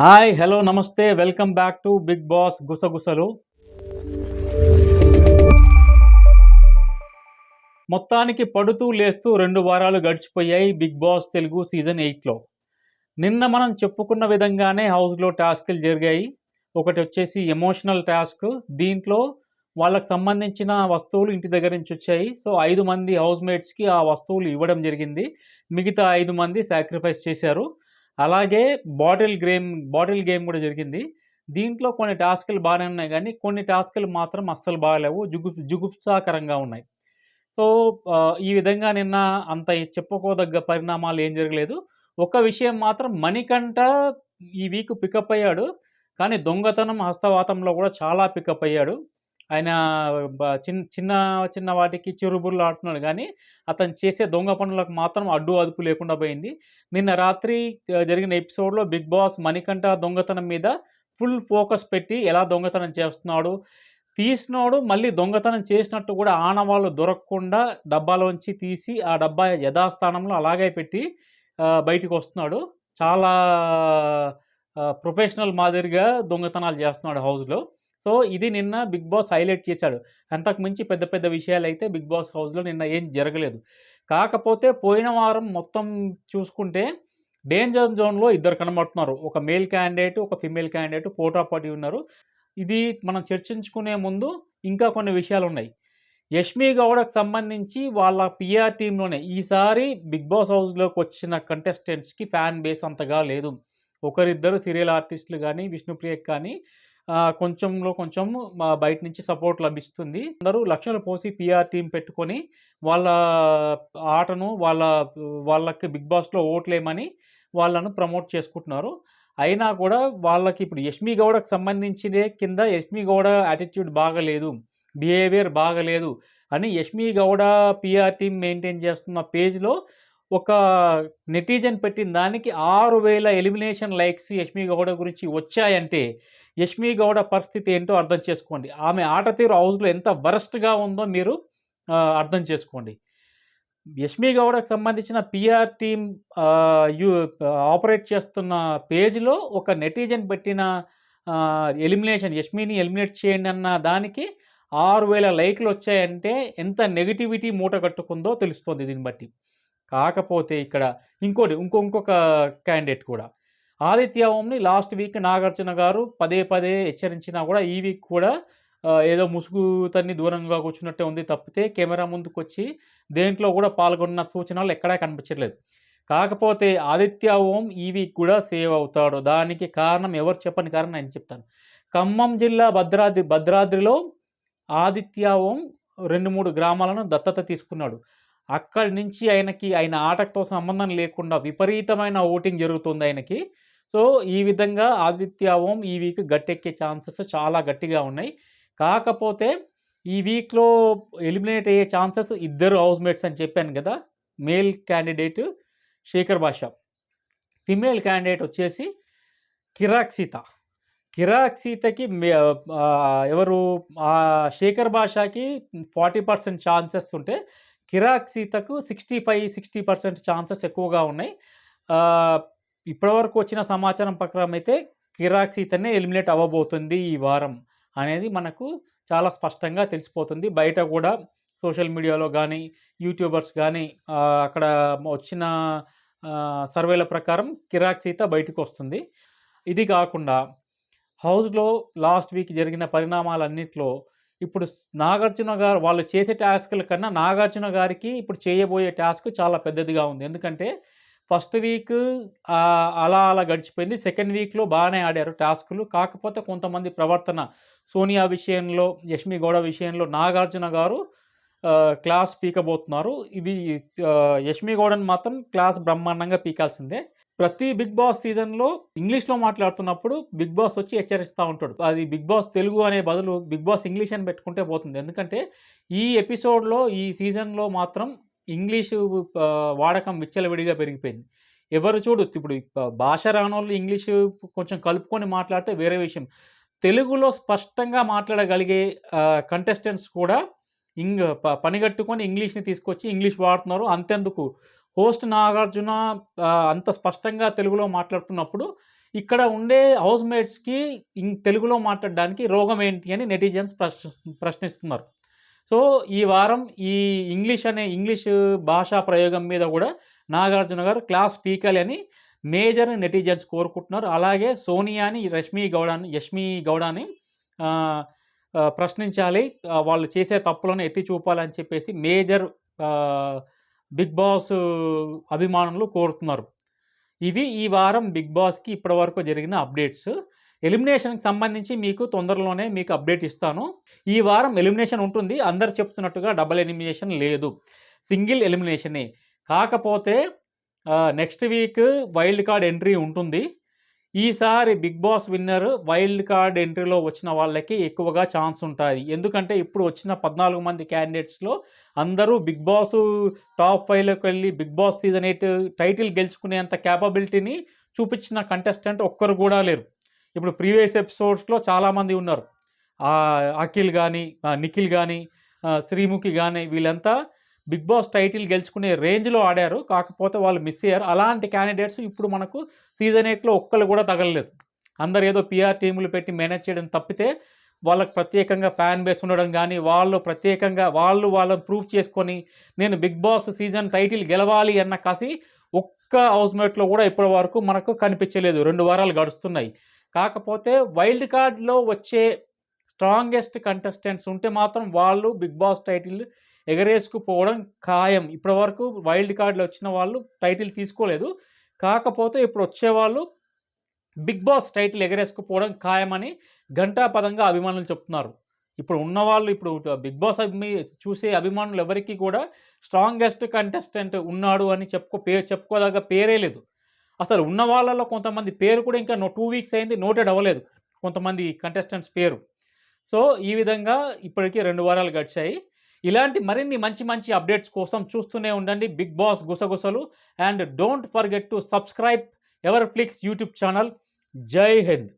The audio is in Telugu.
హాయ్, హలో, నమస్తే. Welcome back to Bigg Boss గుసగుసలు. మొత్తానికి పడుతూ లేస్తూ 2 వారాలు గడిచిపోయాయి బిగ్ బాస్ తెలుగు సీజన్ 8లో. నిన్న మనం చెప్పుకున్న విధంగానే హౌస్‌లో టాస్కులు జరిగాయి. ఒకటొచ్చేసి ఎమోషనల్ టాస్క్. దీంట్లో వాళ్ళకి సంబంధించిన వస్తువులు ఇంటి దగ్గర నుంచి వచ్చాయి. సో, 5 మంది హౌస్‌మేట్స్‌కి ఆ వస్తువులు ఇవ్వడం జరిగింది. మిగతా 5 మంది సాక్రిఫైస్ చేశారు. అలాగే బాటిల్ గేమ్ కూడా జరిగింది. దీంట్లో కొన్ని టాస్కులు బానే ఉన్నాయి గానీ, కొన్ని టాస్కులు మాత్రం అస్సలు బాలేవు. జుగుప్సాకరంగా ఉన్నాయి. సో, ఈ విధంగా నిన్న అంత చెప్పుకోదగ్గ పరిణామాలు ఏం జరగలేదు. ఒక విషయం మాత్రం మణికంఠ ఈ వీక్ పికప్ అయ్యాడు. కానీ దొంగతనం, హస్తవాతంలో కూడా చాలా పికప్ అయ్యాడు. ఆయన చిన్న చిన్న వాటికి చిరుబుర్రులాడుతున్నాడు గానీ, అతను చేసే దొంగ పనులకు మాత్రం అడ్డు అదుపు లేకుండా పోయింది. నిన్న రాత్రి జరిగిన ఎపిసోడ్‌లో బిగ్ బాస్ మణికంఠ దొంగతనం మీద ఫుల్ ఫోకస్ పెట్టి ఎలా దొంగతనం చేస్తున్నాడు, తీసినోడు మళ్ళీ దొంగతనం చేసినట్టు కూడా ఆనవాళ్ళు దొరకకుండా డబ్బాలోంచి తీసి, ఆ డబ్బా యథాస్థానంలో అలాగే పెట్టి బయటికొస్తున్నాడు. చాలా ప్రొఫెషనల్ మాదిరిగా దొంగతనాలు చేస్తున్నాడు హౌస్‌లో. సో, ఇది నిన్న బిగ్ బాస్ హైలైట్ చేశాడు. అంతకు మించి పెద్ద పెద్ద విషయాలైతే బిగ్ బాస్ హౌస్‌లో నిన్న ఏం జరగలేదు. కాకపోతే పోయిన వారం మొత్తం చూసుకుంటే డేంజర్ జోన్‌లో ఇద్దరు కనబడుతున్నారు. ఒక మేల్ క్యాండిడేట్, ఒక ఫీమేల్ క్యాండిడేట్ పోటాపోటీ ఉన్నారు. ఇది మనం చర్చించుకునే ముందు ఇంకా కొన్ని విషయాలున్నాయి. యష్మి గౌడకు సంబంధించి వాళ్ళ పీఆర్ టీమ్‌లోనే ఈసారి బిగ్ బాస్ హౌస్‌లోకొచ్చిన కంటెస్టెంట్స్‌కి ఫ్యాన్ బేస్ అంతగా లేదు. ఒకరిద్దరు సీరియల్ ఆర్టిస్టులు గానీ, విష్ణుప్రియకి కానీ కొంచెంలో కొంచెం బయట నుంచి సపోర్ట్ లభిస్తుంది. అందరూ లక్షలు పోసి పీఆర్ టీమ్ పెట్టుకొని వాళ్ళ ఆటను వాళ్ళకి బిగ్ బాస్‌లో ఓట్లేయమని వాళ్ళను ప్రమోట్ చేసుకుంటున్నారు. అయినా కూడా వాళ్ళకి ఇప్పుడు యష్మి గౌడకు సంబంధించిదే కింద యష్మి గౌడ యాటిట్యూడ్ బాగాలేదు, బిహేవియర్ బాగాలేదు అని Yashmi Gowda PR team maintain చేస్తున్న పేజ్‌లో ఒక నెటిజన్ పెట్టిన దానికి 6000 ఎలిమినేషన్ లైక్స్ యష్మి గౌడ గురించి వచ్చాయంటే, యష్మి గౌడ పరిస్థితి ఏంటో అర్థం చేసుకోండి. ఆమె ఆట తీరు హౌస్‌లో ఎంత వరస్ట్‌గా ఉందో మీరు అర్థం చేసుకోండి. యష్మి గౌడకు సంబంధించిన పీఆర్ టీమ్ ఆహ్, యు ఆపరేట్ చేస్తున్న పేజ్‌లో ఒక నెటిజన్ పెట్టిన యష్మిని ఎలిమినేట్ చేయండి అన్న దానికి 6000 లైక్‌లొచ్చాయంటే ఎంత నెగటివిటీ మూట కట్టుకుందో తెలుస్తోంది దీన్ని బట్టి. కాకపోతే ఇక్కడ ఇంకొక క్యాండిడేట్ కూడా. ఆదిత్య ఓంని లాస్ట్ వీక్ నాగార్జున గారు పదే పదే హెచ్చరించినా కూడా ఈ వీక్ కూడా ఏదో ముసుగు తన్ని దూరంగా కూర్చున్నట్టే ఉంది తప్పితే కెమెరా ముందుకొచ్చి దేంట్లో కూడా పాల్గొన్న సూచనలు ఎక్కడా కనిపించట్లేదు. కాకపోతే ఆదిత్య ఓం ఈ వీక్ కూడా సేవ్ అవుతాడు. దానికి కారణం ఎవరు చెప్పని కారణం నేను చెప్తాను. ఖమ్మం జిల్లా భద్రాద్రిలో ఆదిత్య ఓం 2, 3 గ్రామాలను దత్తత తీసుకున్నాడు. అక్కడి నుంచి ఆయన ఆటతో సంబంధం లేకుండా విపరీతమైన ఓటింగ్ జరుగుతుంది ఆయనకి. సో, ఈ విధంగా ఆదిత్య ఓం ఈ వీక్ గట్టెక్కే ఛాన్సెస్ చాలా గట్టిగా ఉన్నాయి. కాకపోతే ఈ వీక్‌లో ఎలిమినేట్ అయ్యే ఛాన్సెస్ ఇద్దరు హౌస్‌మేట్స్ అని చెప్పాను గదా! మేల్ క్యాండిడేట్ శేఖర్ భాష. ఫీమేల్ క్యాండిడేట్ వచ్చేసి కిరాక్ సీత. కిరాక్ సీతకి ఎవరు శేఖర్ భాషకి 40% ఛాన్సెస్ ఉంటే, కిరాక్ సీతకు 60% ఛాన్సెస్ ఎక్కువగా ఉన్నాయి. ఇప్పటివరకు వచ్చిన సమాచారం ప్రకారం అయితే కిరాక్ సీతనే ఎలిమినేట్ అవ్వబోతుంది ఈ వారం అనేది మనకు చాలా స్పష్టంగా తెలిసిపోతుంది. బయట కూడా సోషల్ మీడియాలో గానీ, యూట్యూబర్స్ గానీ అక్కడ వచ్చిన సర్వేల ప్రకారం కిరాక్ సీత బయటకొస్తుంది. ఇది కాకుండా హౌస్‌లో లాస్ట్ వీక్ జరిగిన పరిణామాలన్నిట్లో ఇప్పుడు నాగార్జున గారు వాళ్ళు చేసే టాస్కుల కన్నా నాగార్జున గారికి ఇప్పుడు చేయబోయే టాస్క్ చాలా పెద్దదిగా ఉంది. ఎందుకంటే ఫస్ట్ వీక్ అలా గడిచిపోయింది. సెకండ్ వీక్‌లో బాగానే ఆడారు టాస్కులు. కాకపోతే కొంతమంది ప్రవర్తన సోనియా విషయంలో, యష్మి గౌడ విషయంలో నాగార్జున గారు క్లాస్ పీకబోతున్నారు. ఇది యష్మి గౌడని మాత్రం క్లాస్ బ్రహ్మాండంగా పీకాల్సిందే. ప్రతి బిగ్ బాస్ సీజన్‌లో ఇంగ్లీష్‌లో మాట్లాడుతున్నప్పుడు బిగ్ బాస్ వచ్చి హెచ్చరిస్తా ఉంటాడు. అది బిగ్ బాస్ తెలుగు అనే బదులు బిగ్ బాస్ ఇంగ్లీష్ అని పెట్టుకుంటే పోతుంది. ఎందుకంటే ఈ ఎపిసోడ్‌లో ఈ సీజన్‌లో మాత్రం ఇంగ్లీషు వాడకం విచ్చలవిడిగా పెరిగిపోయింది. ఎవరు చూడు ఇప్పుడు భాష రానోళ్ళు ఇంగ్లీషు కొంచెం కలుపుకొని మాట్లాడితే వేరే విషయం. తెలుగులో స్పష్టంగా మాట్లాడగలిగే కంటెస్టెంట్స్ కూడా పనిగట్టుకొని ఇంగ్లీష్‌ని తీసుకొచ్చి ఇంగ్లీష్ వాడుతున్నారు. అంతెందుకు హోస్ట్ నాగార్జున అంత స్పష్టంగా తెలుగులో మాట్లాడుతున్నప్పుడు ఇక్కడ ఉండే హౌస్‌మేట్స్‌కి తెలుగులో మాట్లాడడానికి రోగం ఏంటి అని నెటిజన్స్ ప్రశ్నిస్తున్నారు. సో, ఈ వారం ఈ ఇంగ్లీష్ భాషా ప్రయోగం మీద గూడా నాగార్జున గారు క్లాస్ పీకాలి అని మేజర్ నెటిజన్స్ కోరుకుంటున్నారు. అలాగే సోనియాని, యష్మి గౌడని ప్రశ్నించాలి. వాళ్ళు చేసే తప్పులను ఎత్తి చూపాలని చెప్పేసి మేజర్ బిగ్ బాస్ అభిమానులు కోరుతున్నారు. ఇవి ఈ వారం బిగ్ బాస్‌కి ఇప్పటివరకు జరిగిన అప్డేట్స్. ఎలిమినేషన్‌కి సంబంధించి మీకు తొందరలోనే మీకు అప్డేట్ ఇస్తాను. ఈ వారం ఎలిమినేషన్ ఉంటుంది. అందరూ చెప్తున్నట్టుగా డబుల్ ఎలిమినేషన్ లేదు. సింగిల్ ఎలిమినేషనే. కాకపోతే next week wild card entry ఉంటుంది. ఈసారి Bigg Boss winner wild card ఎంట్రీలో వచ్చిన వాళ్ళకి ఎక్కువగా ఛాన్స్ ఉంటాయి. ఎందుకంటే ఇప్పుడు వచ్చిన 14 మంది క్యాండిడేట్స్‌లో అందరూ బిగ్ బాస్ టాప్ 5లోకి వెళ్ళి బిగ్ బాస్ సీజన్ 8 టైటిల్ గెలుచుకునేంత క్యాపబిలిటీని చూపించిన కంటెస్టెంట్ ఒక్కరు కూడా లేరు. ఇప్పుడు ప్రీవియస్ ఎపిసోడ్స్‌లో చాలామంది ఉన్నారు. అఖిల్ గానీ, నిఖిల్ గానీ, శ్రీముఖి గానీ వీళ్ళంతా బిగ్ బాస్ టైటిల్ గెలుచుకునే రేంజ్‌లో ఆడారు. కాకపోతే వాళ్ళు మిస్ అయ్యారు. అలాంటి క్యాండిడేట్స్ ఇప్పుడు మనకు సీజన్ 8లో ఒక్కళ్ళు కూడా తగలలేదు. అందరూ ఏదో పీఆర్ టీములు పెట్టి మేనేజ్ చేయడం తప్పితే వాళ్ళకి ప్రత్యేకంగా ఫ్యాన్ బేస్ ఉండడం గానీ, వాళ్ళు ప్రత్యేకంగా వాళ్ళని ప్రూవ్ చేసుకొని నేను బిగ్ బాస్ సీజన్ టైటిల్ గెలవాలి అన్న కసి ఒక్క హౌస్‌మేట్‌లో కూడా ఇప్పటి వరకు మనకు కనిపించలేదు. 2 వారాలు గడుస్తున్నాయి. కాకపోతే వైల్డ్ కార్డ్‌లో వచ్చే స్ట్రాంగెస్ట్ కంటెస్టెంట్స్ ఉంటే మాత్రం వాళ్ళు బిగ్ బాస్ టైటిల్ ఎగరేసుకుపోవడం ఖాయం. ఇప్పటివరకు వైల్డ్ కార్డ్‌లో వచ్చిన వాళ్ళు టైటిల్ తీసుకోలేదు. కాకపోతే ఇప్పుడు వచ్చేవాళ్ళు బిగ్ బాస్ టైటిల్ ఎగరేసుకుపోవడం ఖాయమని ఘంటాపథంగా అభిమానులు చెప్తున్నారు. ఇప్పుడు ఉన్నవాళ్ళు బిగ్ బాస్ చూసే అభిమానులు ఎవరికీ కూడా స్ట్రాంగెస్ట్ కంటెస్టెంట్ ఉన్నాడు అని చెప్పుకోదగ్గ పేరే లేదు. అసలు ఉన్న వాళ్ళలో కొంతమంది పేరు కూడా ఇంకా 2 వీక్స్ అయింది నోటెడ్ అవ్వలేదు కొంతమంది కంటెస్టెంట్స్ పేరు. సో, ఈ విధంగా ఇప్పటికి 2 వారాలు గడిచాయి. ఇలాంటి మరిన్ని మంచి అప్డేట్స్ కోసం చూస్తూనే ఉండండి బిగ్ బాస్ గుసగుసలు. And don't forget to subscribe Ever Flicks YouTube channel. Jai Hind.